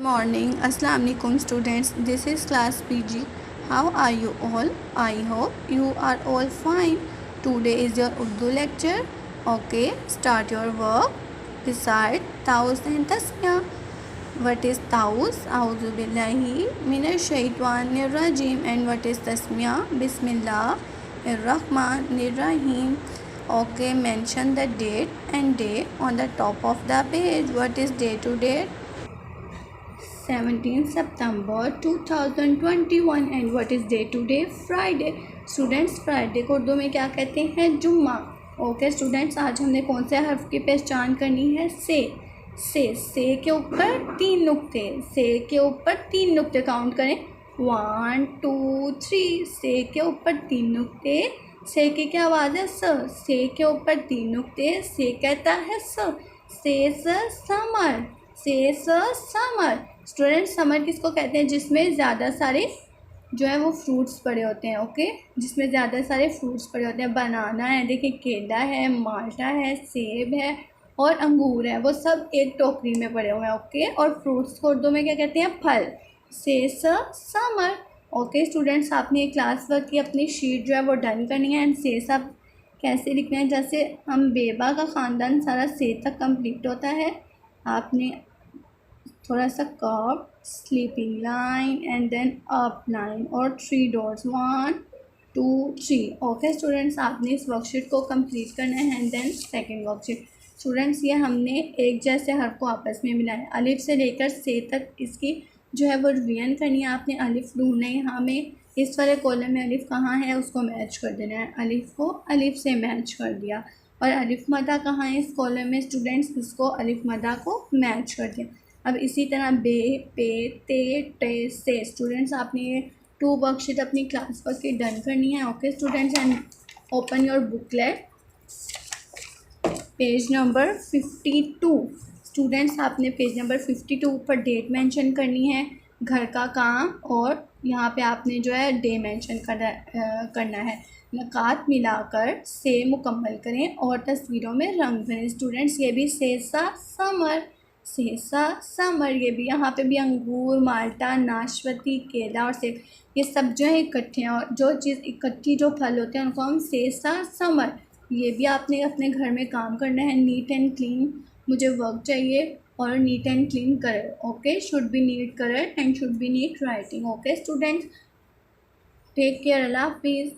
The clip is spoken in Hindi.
Morning, Assalamu alaikum students. This is class PG. How are you all? I hope you are all fine. Today is your Urdu lecture. Okay, start your work. Recite Taus and Tasmiya. What is Taus? A'udhu billahi minash shaitanir rajim. And what is Tasmiya? Bismillahirrahmanirrahim. Okay, mention the date and day on the top of the page. What is day to date? 17 September 2021 and what is day today? Friday. Students Friday को उर्दू में क्या कहते हैं? जुम्मा. ओके स्टूडेंट्स, आज हमने कौन से हर्फ की पहचान करनी है? से के ऊपर 3 नुक्ते. से के ऊपर 3 नुक्ते काउंट करें. 1 2 3. से के ऊपर 3 नुक्ते. से की क्या आवाज़ है? से के ऊपर 3 नुक्ते. से कहता है समर. समर. स्टूडेंट, समर किसको कहते हैं? जिसमें ज़्यादा सारे जो है वो फ्रूट्स पड़े होते हैं. ओके, जिसमें ज़्यादा सारे फ्रूट्स पड़े होते हैं. बनाना है, देखिए केला है, माल्टा है, सेब है और अंगूर है. वो सब एक टोकरी में पड़े हुए हैं. ओके, और फ्रूट्स को उर्दू में क्या कहते हैं? फल. समर. ओके स्टूडेंट्स, आपने ये क्लास वर्क की अपनी शीट जो है वो डन करनी है. एंड से सब कैसे लिखना है? जैसे हम बेबा का ख़ानदान सारा से तक कंप्लीट होता है. आपने थोड़ा सा curve, sleeping line and then up line और 3 डॉट्स 1 2 3. ओके स्टूडेंट्स, आपने इस वर्कशीट को कंप्लीट करना है. And then second worksheet. Students, ये हमने एक जैसे हर्फ को आपस में मिलाया है. अलिफ से लेकर से तक इसकी जो है वो रिवीजन करनी है. आपने अलिफ ढूंढना है. हमें इस वाले कॉलम में अलिफ कहाँ है उसको मैच कर देना है. अलिफ को अलिफ से मैच कर दिया. और अलिफ मदा कहाँ है इस कॉलम में? स्टूडेंट्स, इसको अलिफ मदा को मैच कर दिया. अब इसी तरह बे, पे, ते, टे, से. स्टूडेंट्स, आपने ये 2 वर्कशीट अपनी क्लास वर्क की डन करनी है. Okay students, and open your booklet page number 52. Students, आपने पेज नंबर 52 पर डेट मेंशन करनी है, घर का काम, और यहाँ पे आपने जो है डे मेंशन करना है. नकात मिलाकर से मुकम्मल करें और तस्वीरों में रंग भरें. स्टूडेंट्स, ये भी सेसा समर. ये भी यहाँ पे भी अंगूर, माल्टा, नाशपाती, केला और सेब, ये सब जो है इकट्ठे हैं. और जो चीज़ इकट्ठी जो फल होते हैं उनको हम सेसा समर. ये भी आपने अपने घर में काम करना है. नीट एंड क्लीन मुझे वर्क चाहिए और neat and clean colour. Okay, should be neat colour and should be neat writing. Okay students, take care. Allah हाफिज़.